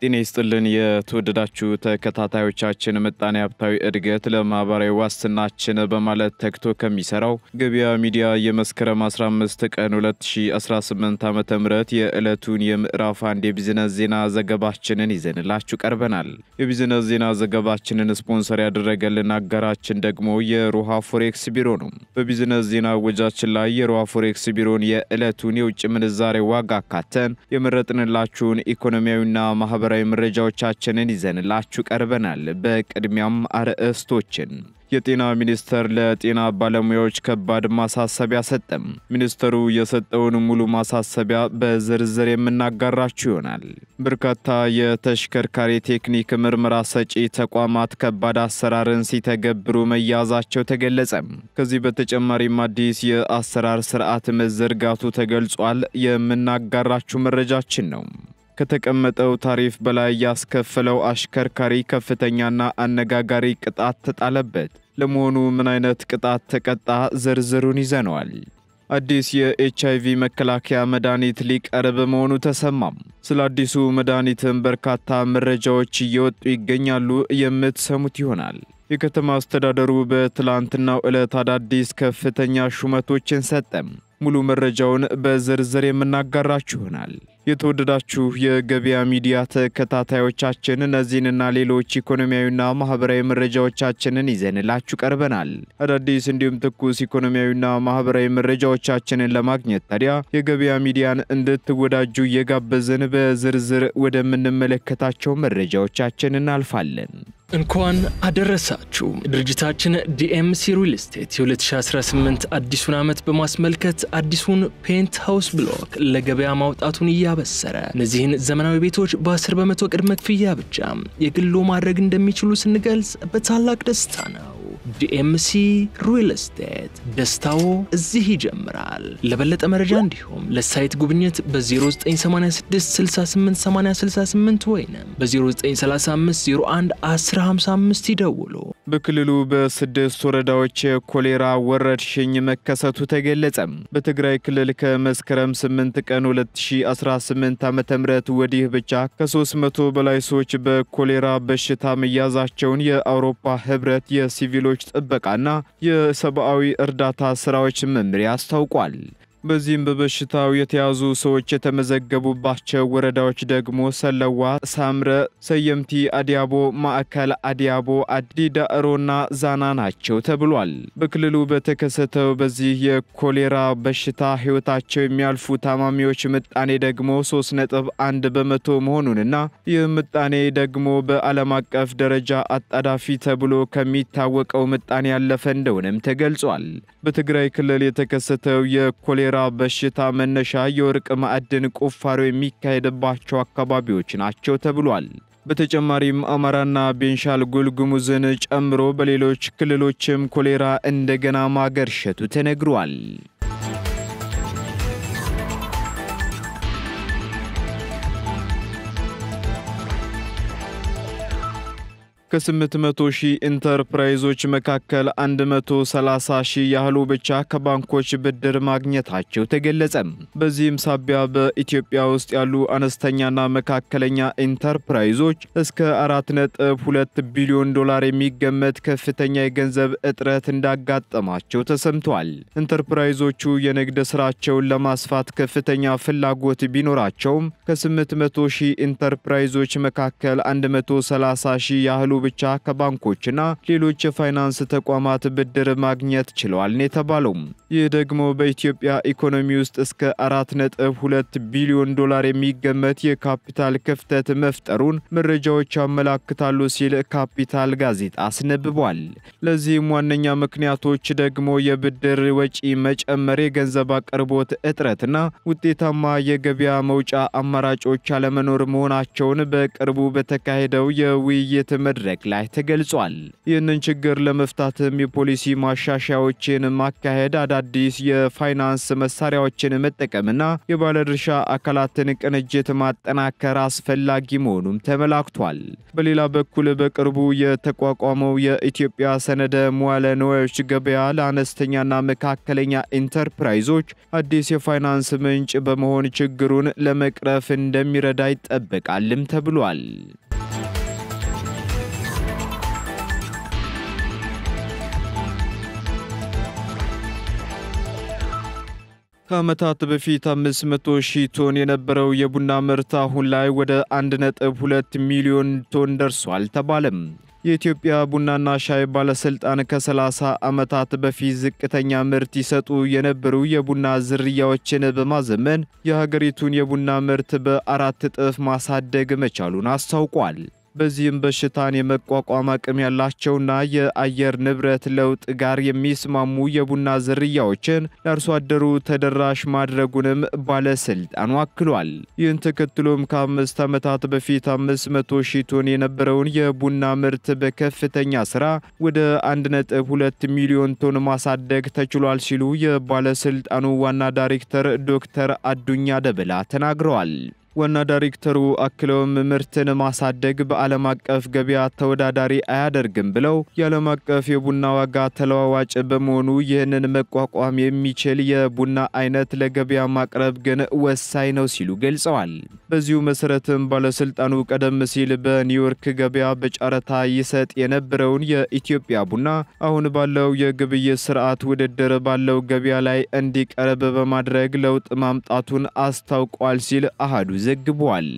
ጤና ይስጥልን የተወደዳችሁ ተከታታዮቻችን ምጣኔ ሀብታዊ እድገት ለማህበራዊ ዋስትናችን በማለት ተግቶ ከሚሰራው ገበያ ሚዲያ የመስከረም 15 ቀን 2018 ዓ.ም የዕለቱን የምዕራፍ 1 የቢዝነስ ዜና ዘገባችንን ይዘንላችሁ ቀርበናል። የቢዝነስ ዜና ዘገባችንን ስፖንሰር ያደረገልን አጋራችን ደግሞ የሮሃ ፎሬክስ ቢሮ ነው። በቢዝነስ ዜና ወጃችን ላይ የሮሃ ፎሬክስ ቢሮን የዕለቱን የውጭ ምንዛሬ ዋጋ አካተን የመረጥንላችሁን ኢኮኖሚያዊና ማህበራዊ መረጃዎቻችንን ይዘንላችሁ ቀርበናል። በቅድሚያም አርዕስቶችን የጤና ሚኒስቴር ለጤና ባለሙያዎች ከባድ ማሳሰቢያ ሰጠም። ሚኒስትሩ የሰጠውን ሙሉ ማሳሰቢያ በዝርዝር የምናጋራችሁ ይሆናል። በርካታ የተሽከርካሪ ቴክኒክ ምርመራ ሰጪ ተቋማት ከባድ አሰራርን ሲተገብሩ መያዛቸው ተገለጸ። ከዚህ በተጨማሪም አዲስ የአሰራር ስርዓት መዘርጋቱ ተገልጿል። የምናጋራችሁ መረጃችን ነው። ከተቀመጠው ታሪፍ በላይ ያስከፈለው አሽከርካሪ ከፍተኛና አነጋጋሪ ቅጣት ተጣለበት። ለመሆኑ ምን አይነት ቅጣት ተቀጣ? ዝርዝሩን ይዘነዋል። አዲስ የኤችአይቪ መከላከያ መድኃኒት ሊቀርብ መሆኑ ተሰማም። ስለ አዲሱ መድኃኒትም በርካታ መረጃዎች እየወጡ ይገኛሉ። የምትሰሙት ይሆናል። የከተማ አስተዳደሩ በትላንትናው ዕለት አዳዲስ ከፍተኛ ሹመቶችን ሰጠም። ሙሉ መረጃውን በዝርዝር የምናጋራችሁ ይሆናል። የተወደዳችሁ የገበያ ሚዲያ ተከታታዮቻችን እነዚህንና ሌሎች ኢኮኖሚያዊና ማህበራዊ መረጃዎቻችንን ይዘንላችሁ ቀርበናል። አዳዲስ እንዲሁም ትኩስ ኢኮኖሚያዊና ማህበራዊ መረጃዎቻችንን ለማግኘት ታዲያ የገበያ ሚዲያን እንድትወዳጁ እየጋበዝን በዝርዝር ወደምንመለከታቸው መረጃዎቻችን እናልፋለን። እንኳን አደረሳችሁ። ድርጅታችን ዲኤምሲ ሪል ስቴት የ2018 አዲሱን ዓመት በማስመልከት አዲሱን ፔንት ሃውስ ብሎክ ለገበያ ማውጣቱን እያበሰረ እነዚህን ዘመናዊ ቤቶች በ10% ቅድመ ክፍያ ብቻ የግሎ ማድረግ እንደሚችሉ ስንገልጽ በታላቅ ደስታ ነው። ዲኤምሲ ሪል ስቴት ደስታው እዚህ ይጀምራል። ለበለጠ መረጃ እንዲሁም ለሳይት ጉብኝት በ0986 68 8068 ወይንም በ0935 01 1055 ይደውሉ። በክልሉ በ6 ወረዳዎች የኮሌራ ወረርሽኝ መከሰቱ ተገለጸ። በትግራይ ክልል ከመስከረም 8 ቀን 2018 ዓ.ም ወዲህ ብቻ ከ300 በላይ ሰዎች በኮሌራ በሽታ መያዛቸውን የአውሮፓ ህብረት የሲቪሎች ጥበቃና የሰብአዊ እርዳታ ስራዎች መምሪያ አስታውቋል። በዚህም በበሽታው የተያዙ ሰዎች የተመዘገቡባቸው ወረዳዎች ደግሞ ሰለዋ፣ ሳምረ፣ ሰየምቲ፣ አዲያቦ፣ ማዕከል፣ አዲያቦ፣ አዲዳሮና ዛና ናቸው ተብሏል። በክልሉ በተከሰተው በዚህ የኮሌራ በሽታ ህይወታቸው የሚያልፉ ታማሚዎች ምጣኔ ደግሞ 3.1 በመቶ መሆኑንና ይህ ምጣኔ ደግሞ በዓለም አቀፍ ደረጃ አጣዳፊ ተብሎ ከሚታወቀው ምጣኔ ያለፈ እንደሆነም ተገልጿል። በትግራይ ክልል የተከሰተው የኮሌራ በሽታ መነሻ የወርቅ ማዕድን ቁፋሮ የሚካሄድባቸው አካባቢዎች ናቸው ተብሏል። በተጨማሪም አማራና ቤንሻንጉል ጉሙዝን ጨምሮ በሌሎች ክልሎችም ኮሌራ እንደገና ማገርሸቱ ተነግሯል። ከ800,000 ኢንተርፕራይዞች መካከል 130,000 ያህሉ ብቻ ከባንኮች ብድር ማግኘታቸው ተገለጸ። በዚህም ሳቢያ በኢትዮጵያ ውስጥ ያሉ አነስተኛና መካከለኛ ኢንተርፕራይዞች እስከ 4.2 ቢሊዮን ዶላር የሚገመት ከፍተኛ የገንዘብ እጥረት እንዳጋጠማቸው ተሰምቷል። ኢንተርፕራይዞቹ የንግድ ስራቸውን ለማስፋት ከፍተኛ ፍላጎት ቢኖራቸውም ከ800,000 ኢንተርፕራይዞች መካከል 130,000 ያህሉ ብቻ ከባንኮችና ሌሎች የፋይናንስ ተቋማት ብድር ማግኘት ችለዋል የተባለው። ይህ ደግሞ በኢትዮጵያ ኢኮኖሚ ውስጥ እስከ 4.2 ቢሊዮን ዶላር የሚገመት የካፒታል ክፍተት መፍጠሩን መረጃዎች ያመለክታሉ ሲል ካፒታል ጋዜጣ አስነብቧል። ለዚህም ዋነኛ ምክንያቶች ደግሞ የብድር ወጪ መጨመር፣ የገንዘብ አቅርቦት እጥረትና ውጤታማ የገበያ መውጫ አማራጮች አለመኖር መሆናቸውን በቅርቡ በተካሄደው የውይይት መድረክ መድረክ ላይ ተገልጿል። ይህንን ችግር ለመፍታትም የፖሊሲ ማሻሻያዎችን ማካሄድ፣ አዳዲስ የፋይናንስ መሳሪያዎችን መጠቀምና የባለድርሻ አካላትን ቅንጅት ማጠናከር አስፈላጊ መሆኑም ተመላክቷል። በሌላ በኩል በቅርቡ የተቋቋመው የኢትዮጵያ ሰነደ መዋለ ንዋዮች ገበያ ለአነስተኛና መካከለኛ ኢንተርፕራይዞች አዲስ የፋይናንስ ምንጭ በመሆን ችግሩን ለመቅረፍ እንደሚረዳ ይጠበቃልም ተብሏል። ከዓመታት በፊት 500,000 ቶን የነበረው የቡና ምርት አሁን ላይ ወደ 1.2 ሚሊዮን ቶን ደርሷል ተባለም። የኢትዮጵያ ቡናና ሻይ ባለስልጣን ከ30 ዓመታት በፊት ዝቅተኛ ምርት ይሰጡ የነበሩ የቡና ዝርያዎችን በማዘመን የሀገሪቱን የቡና ምርት በ4 እጥፍ ማሳደግ መቻሉን አስታውቋል። በዚህም በሽታን የመቋቋም አቅም ያላቸውና የአየር ንብረት ለውጥ ጋር የሚስማሙ የቡና ዝርያዎችን ለአርሶ አደሩ ተደራሽ ማድረጉንም ባለስልጣኑ አክሏል። ይህን ተከትሎም ከ5 ዓመታት በፊት 500,000 ቶን የነበረውን የቡና ምርት በከፍተኛ ስራ ወደ 1.2 ሚሊዮን ቶን ማሳደግ ተችሏል ሲሉ የባለስልጣኑ ዋና ዳይሬክተር ዶክተር አዱኛ ደበላ ተናግረዋል። ዋና ዳይሬክተሩ አክለውም ምርትን ማሳደግ በዓለም አቀፍ ገበያ ተወዳዳሪ አያደርግም ብለው የዓለም አቀፍ የቡና ዋጋ ተለዋዋጭ በመሆኑ ይህንን መቋቋም የሚችል የቡና አይነት ለገበያ ማቅረብ ግን ወሳኝ ነው ሲሉ ገልጸዋል። በዚሁ መሰረትም ባለስልጣኑ ቀደም ሲል በኒውዮርክ ገበያ በጨረታ ይሰጥ የነበረውን የኢትዮጵያ ቡና አሁን ባለው የግብይት ስርዓት ውድድር ባለው ገበያ ላይ እንዲቀርብ በማድረግ ለውጥ ማምጣቱን አስታውቋል ሲል አሃዱ ዘግቧል።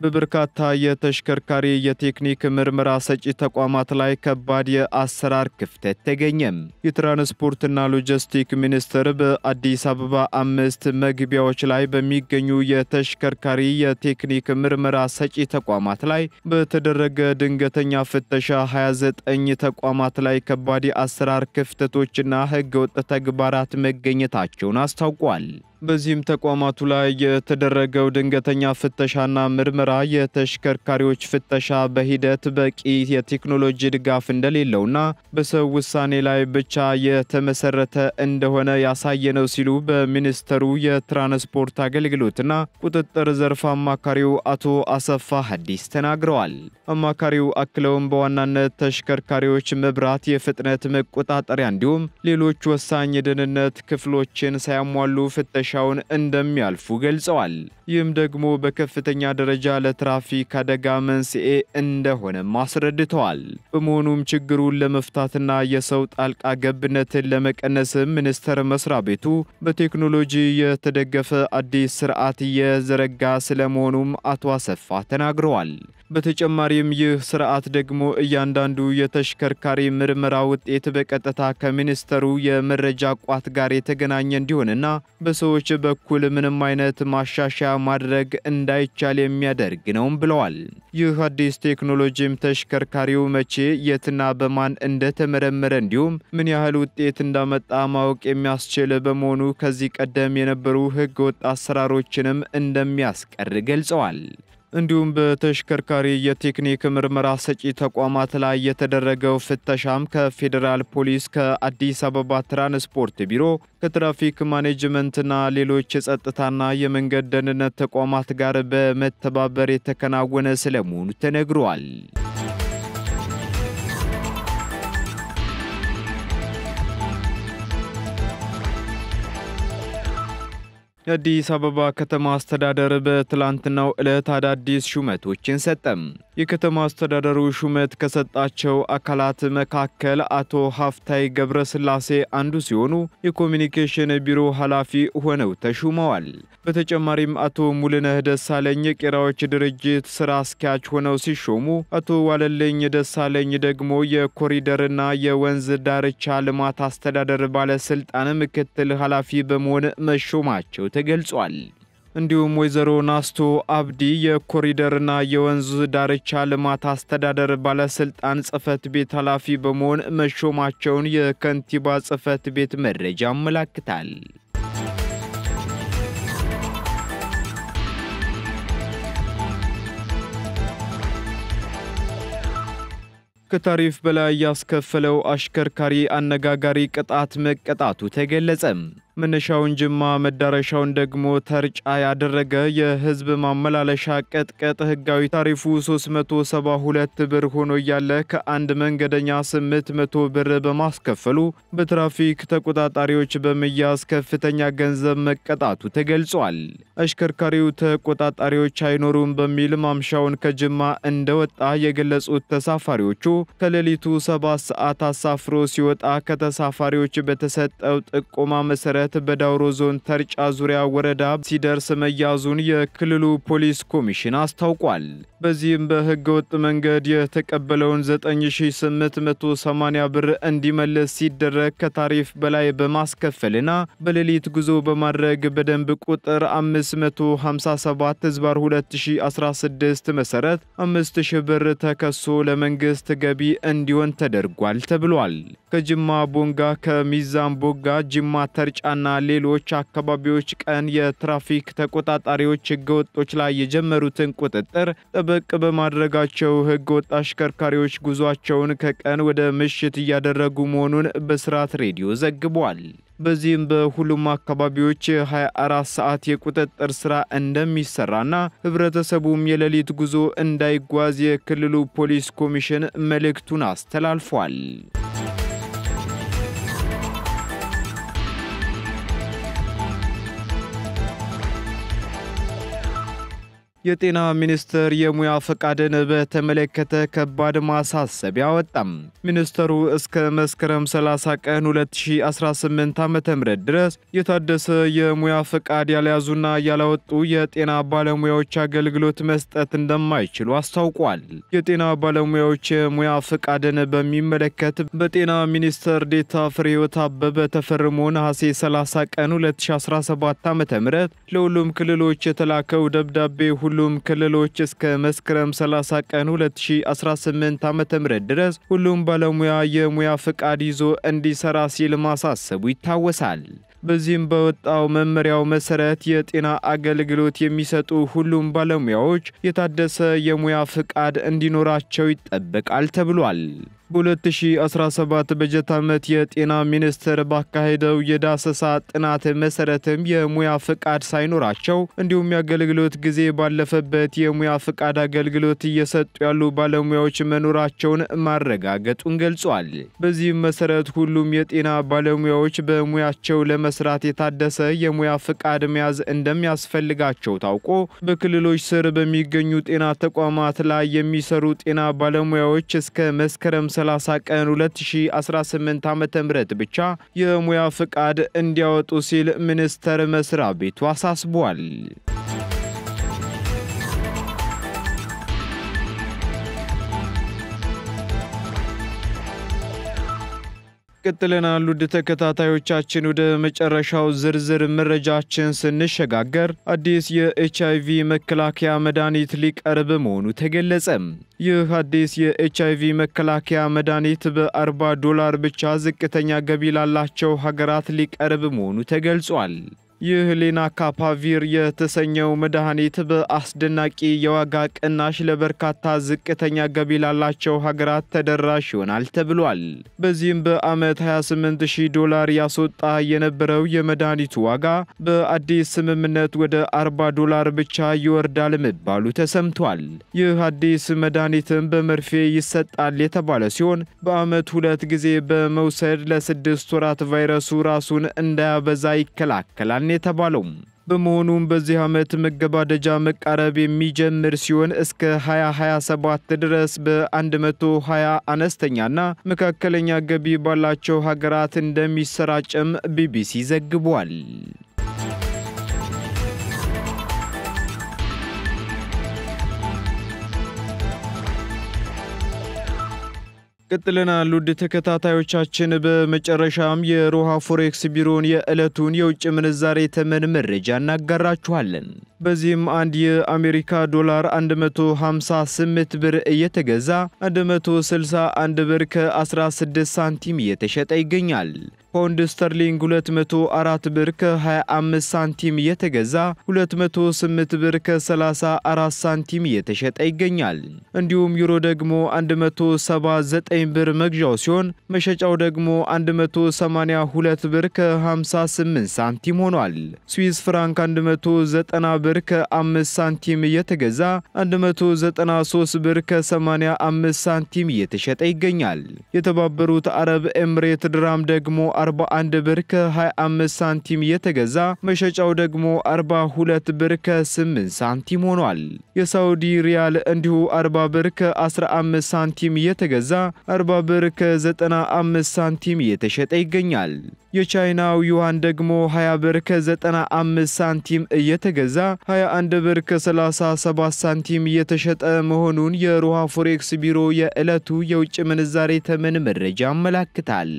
በበርካታ የተሽከርካሪ የቴክኒክ ምርመራ ሰጪ ተቋማት ላይ ከባድ የአሰራር ክፍተት ተገኘም። የትራንስፖርትና ሎጂስቲክ ሚኒስቴር በአዲስ አበባ 5 መግቢያዎች ላይ በሚገኙ የተሽከርካሪ የቴክኒክ ምርመራ ሰጪ ተቋማት ላይ በተደረገ ድንገተኛ ፍተሻ 29 ተቋማት ላይ ከባድ የአሰራር ክፍተቶችና ህገወጥ ተግባራት መገኘታቸውን አስታውቋል። በዚህም ተቋማቱ ላይ የተደረገው ድንገተኛ ፍተሻና ምርመራ የተሽከርካሪዎች ፍተሻ በሂደት በቂ የቴክኖሎጂ ድጋፍ እንደሌለውና በሰው ውሳኔ ላይ ብቻ የተመሰረተ እንደሆነ ያሳየ ነው ሲሉ በሚኒስቴሩ የትራንስፖርት አገልግሎትና ቁጥጥር ዘርፍ አማካሪው አቶ አሰፋ ሐዲስ ተናግረዋል። አማካሪው አክለውም በዋናነት ተሽከርካሪዎች መብራት፣ የፍጥነት መቆጣጠሪያ እንዲሁም ሌሎች ወሳኝ የደህንነት ክፍሎችን ሳያሟሉ ፍተሻውን እንደሚያልፉ ገልጸዋል። ይህም ደግሞ በከፍተኛ ደረጃ ለትራፊክ አደጋ መንስኤ እንደሆነ አስረድተዋል። በመሆኑም ችግሩን ለመፍታትና የሰው ጣልቃ ገብነትን ለመቀነስ ሚኒስቴር መስሪያ ቤቱ በቴክኖሎጂ የተደገፈ አዲስ ስርዓት እየዘረጋ ስለመሆኑም አቶ አሰፋ ተናግረዋል። በተጨማሪም ይህ ስርዓት ደግሞ እያንዳንዱ የተሽከርካሪ ምርመራ ውጤት በቀጥታ ከሚኒስቴሩ የመረጃ ቋት ጋር የተገናኘ እንዲሆንና በሰዎች በኩል ምንም አይነት ማሻሻያ ማድረግ እንዳይቻል የሚያደርግ ነው ብለዋል። ይህ አዲስ ቴክኖሎጂም ተሽከርካሪው መቼ፣ የትና በማን እንደተመረመረ እንዲሁም ምን ያህል ውጤት እንዳመጣ ማወቅ የሚያስችል በመሆኑ ከዚህ ቀደም የነበሩ ህገወጥ አሰራሮችንም እንደሚያስቀር ገልጸዋል። እንዲሁም በተሽከርካሪ የቴክኒክ ምርመራ ሰጪ ተቋማት ላይ የተደረገው ፍተሻም ከፌዴራል ፖሊስ፣ ከአዲስ አበባ ትራንስፖርት ቢሮ፣ ከትራፊክ ማኔጅመንትና ሌሎች የጸጥታና የመንገድ ደህንነት ተቋማት ጋር በመተባበር የተከናወነ ስለመሆኑ ተነግሯል። የአዲስ አበባ ከተማ አስተዳደር በትላንትናው ዕለት አዳዲስ ሹመቶችን ሰጠም። የከተማ አስተዳደሩ ሹመት ከሰጣቸው አካላት መካከል አቶ ሀፍታይ ገብረስላሴ አንዱ ሲሆኑ የኮሚኒኬሽን ቢሮ ኃላፊ ሆነው ተሹመዋል። በተጨማሪም አቶ ሙሉነህ ደሳለኝ የቄራዎች ድርጅት ስራ አስኪያጅ ሆነው ሲሾሙ፣ አቶ ዋለልኝ ደሳለኝ ደግሞ የኮሪደርና የወንዝ ዳርቻ ልማት አስተዳደር ባለስልጣን ምክትል ኃላፊ በመሆን መሾማቸው ተገልጿል። እንዲሁም ወይዘሮ ናስቶ አብዲ የኮሪደርና የወንዝ ዳርቻ ልማት አስተዳደር ባለስልጣን ጽህፈት ቤት ኃላፊ በመሆን መሾማቸውን የከንቲባ ጽህፈት ቤት መረጃ አመላክታል። ከታሪፍ በላይ ያስከፈለው አሽከርካሪ አነጋጋሪ ቅጣት መቀጣቱ ተገለጸ። መነሻውን ጅማ መዳረሻውን ደግሞ ተርጫ ያደረገ የህዝብ ማመላለሻ ቅጥቅጥ ህጋዊ ታሪፉ 372 ብር ሆኖ ያለ ከአንድ መንገደኛ 800 ብር በማስከፈሉ በትራፊክ ተቆጣጣሪዎች በመያዝ ከፍተኛ ገንዘብ መቀጣቱ ተገልጿል። አሽከርካሪው ተቆጣጣሪዎች አይኖሩም በሚል ማምሻውን ከጅማ እንደወጣ የገለጹት ተሳፋሪዎቹ ከሌሊቱ 7 ሰዓት አሳፍሮ ሲወጣ ከተሳፋሪዎች በተሰጠው ጥቆማ መሰረት በዳውሮ ዞን ተርጫ ዙሪያ ወረዳ ሲደርስ መያዙን የክልሉ ፖሊስ ኮሚሽን አስታውቋል። በዚህም በህገወጥ መንገድ የተቀበለውን 9880 ብር እንዲመለስ ሲደረግ ከታሪፍ በላይ በማስከፈልና በሌሊት ጉዞ በማድረግ በደንብ ቁጥር 557/2016 መሰረት 5000 ብር ተከሶ ለመንግስት ገቢ እንዲሆን ተደርጓል ተብሏል። ከጅማ ቦንጋ ከሚዛን ቦጋ ጅማ ተርጫና ሌሎች አካባቢዎች ቀን የትራፊክ ተቆጣጣሪዎች ህገወጦች ላይ የጀመሩትን ቁጥጥር ጠበቅ በማድረጋቸው ህገወጥ አሽከርካሪዎች ጉዟቸውን ከቀን ወደ ምሽት እያደረጉ መሆኑን በስራት ሬዲዮ ዘግቧል። በዚህም በሁሉም አካባቢዎች 24 ሰዓት የቁጥጥር ስራ እንደሚሰራና ህብረተሰቡም የሌሊት ጉዞ እንዳይጓዝ የክልሉ ፖሊስ ኮሚሽን መልእክቱን አስተላልፏል። የጤና ሚኒስቴር የሙያ ፈቃድን በተመለከተ ከባድ ማሳሰቢያ አወጣም። ሚኒስቴሩ እስከ መስከረም 30 ቀን 2018 ዓ.ም ድረስ የታደሰ የሙያ ፈቃድ ያልያዙና ያላወጡ የጤና ባለሙያዎች አገልግሎት መስጠት እንደማይችሉ አስታውቋል። የጤና ባለሙያዎች የሙያ ፈቃድን በሚመለከት በጤና ሚኒስቴር ዴኤታ ፍሬህይወት አበበ ተፈርሞ ነሐሴ 30 ቀን 2017 ዓ.ም ለሁሉም ክልሎች የተላከው ደብዳቤ ሁሉም ክልሎች እስከ መስከረም 30 ቀን 2018 ዓ.ም ድረስ ሁሉም ባለሙያ የሙያ ፈቃድ ይዞ እንዲሰራ ሲል ማሳሰቡ ይታወሳል። በዚህም በወጣው መመሪያው መሰረት የጤና አገልግሎት የሚሰጡ ሁሉም ባለሙያዎች የታደሰ የሙያ ፈቃድ እንዲኖራቸው ይጠበቃል ተብሏል። በ2017 በጀት ዓመት የጤና ሚኒስቴር ባካሄደው የዳሰሳ ጥናት መሰረትም የሙያ ፈቃድ ሳይኖራቸው እንዲሁም የአገልግሎት ጊዜ ባለፈበት የሙያ ፈቃድ አገልግሎት እየሰጡ ያሉ ባለሙያዎች መኖራቸውን ማረጋገጡን ገልጿል። በዚህም መሰረት ሁሉም የጤና ባለሙያዎች በሙያቸው ለመስራት የታደሰ የሙያ ፈቃድ መያዝ እንደሚያስፈልጋቸው ታውቆ በክልሎች ስር በሚገኙ ጤና ተቋማት ላይ የሚሰሩ ጤና ባለሙያዎች እስከ መስከረም 30 ቀን 2018 ዓ.ም ብቻ የሙያ ፈቃድ እንዲያወጡ ሲል ሚኒስቴር መስሪያ ቤቱ አሳስቧል። ቀጥለናል። ውድ ተከታታዮቻችን ወደ መጨረሻው ዝርዝር መረጃችን ስንሸጋገር አዲስ የኤችአይቪ መከላከያ መድኃኒት ሊቀርብ መሆኑ ተገለጸ። ይህ አዲስ የኤችአይቪ መከላከያ መድኃኒት $40 ብቻ ዝቅተኛ ገቢ ላላቸው ሀገራት ሊቀርብ መሆኑ ተገልጿል። ይህ ሌናካፓቪር የተሰኘው መድኃኒት በአስደናቂ የዋጋ ቅናሽ ለበርካታ ዝቅተኛ ገቢ ላላቸው ሀገራት ተደራሽ ይሆናል ተብሏል። በዚህም በአመት $28,000 ያስወጣ የነበረው የመድኃኒቱ ዋጋ በአዲስ ስምምነት ወደ $40 ብቻ ይወርዳል መባሉ ተሰምቷል። ይህ አዲስ መድኃኒትም በመርፌ ይሰጣል የተባለ ሲሆን በአመት 2 ጊዜ በመውሰድ ለ6 ወራት ቫይረሱ ራሱን እንዳያበዛ ይከላከላል የተባለው። በመሆኑም በዚህ ዓመት መገባደጃ መቃረብ የሚጀምር ሲሆን እስከ 2027 ድረስ በ120 አነስተኛና መካከለኛ ገቢ ባላቸው ሀገራት እንደሚሰራጭም ቢቢሲ ዘግቧል። ቀጥለናል። ውድ ተከታታዮቻችን በመጨረሻም የሮሃ ፎሬክስ ቢሮን የዕለቱን የውጭ ምንዛሬ ተመን መረጃ እናጋራችኋለን። በዚህም አንድ የአሜሪካ ዶላር 158 ብር እየተገዛ 161 ብር ከ16 ሳንቲም እየተሸጠ ይገኛል። ፓውንድ ስተርሊንግ 204 ብር ከ25 ሳንቲም እየተገዛ 208 ብር ከ34 ሳንቲም እየተሸጠ ይገኛል። እንዲሁም ዩሮ ደግሞ 179 ብር መግዣው ሲሆን መሸጫው ደግሞ 182 ብር ከ58 ሳንቲም ሆኗል። ስዊስ ፍራንክ 190 ብር ከ5 ሳንቲም እየተገዛ 193 ብር ከ85 ሳንቲም እየተሸጠ ይገኛል። የተባበሩት አረብ ኤምሬት ድራም ደግሞ 41 ብር ከ25 ሳንቲም እየተገዛ መሸጫው ደግሞ 42 ብር ከ8 ሳንቲም ሆኗል። የሳውዲ ሪያል እንዲሁ 40 ብር ከ15 ሳንቲም እየተገዛ 40 ብር ከ95 ሳንቲም እየተሸጠ ይገኛል። የቻይናው ዩዋን ደግሞ 20 ብር ከ95 ሳንቲም እየተገዛ 21 ብር ከ37 ሳንቲም እየተሸጠ መሆኑን የሮሃ ፎሬክስ ቢሮ የዕለቱ የውጭ ምንዛሬ ተመን መረጃ ያመለክታል።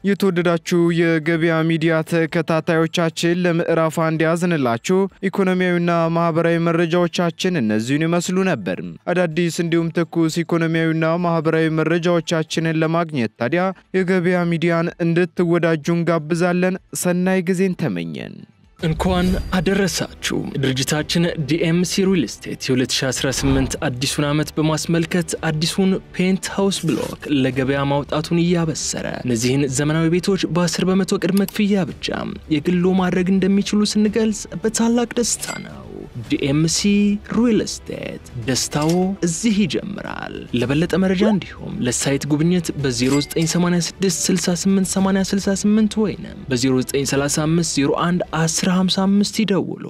የተወደዳችሁ የገበያ ሚዲያ ተከታታዮቻችን ለምዕራፍ 1 ያዝንላችሁ ኢኮኖሚያዊና ማህበራዊ መረጃዎቻችን እነዚህን ይመስሉ ነበር። አዳዲስ እንዲሁም ትኩስ ኢኮኖሚያዊና ማህበራዊ መረጃዎቻችንን ለማግኘት ታዲያ የገበያ ሚዲያን እንድትወዳጁን ጋብዛለን። ሰናይ ጊዜን ተመኘን። እንኳን አደረሳችሁ። ድርጅታችን ዲኤምሲ ሪል ስቴት የ2018 አዲሱን ዓመት በማስመልከት አዲሱን ፔንትሃውስ ብሎክ ለገበያ ማውጣቱን እያበሰረ እነዚህን ዘመናዊ ቤቶች በ10% ቅድመ ክፍያ ብቻ የግሎ ማድረግ እንደሚችሉ ስንገልጽ በታላቅ ደስታ ነው። ዲኤምሲ ሪል ስቴት ደስታው እዚህ ይጀምራል። ለበለጠ መረጃ እንዲሁም ለሳይት ጉብኝት በ0986 68 80 68 ወይንም በ0935 01 1055 ይደውሉ።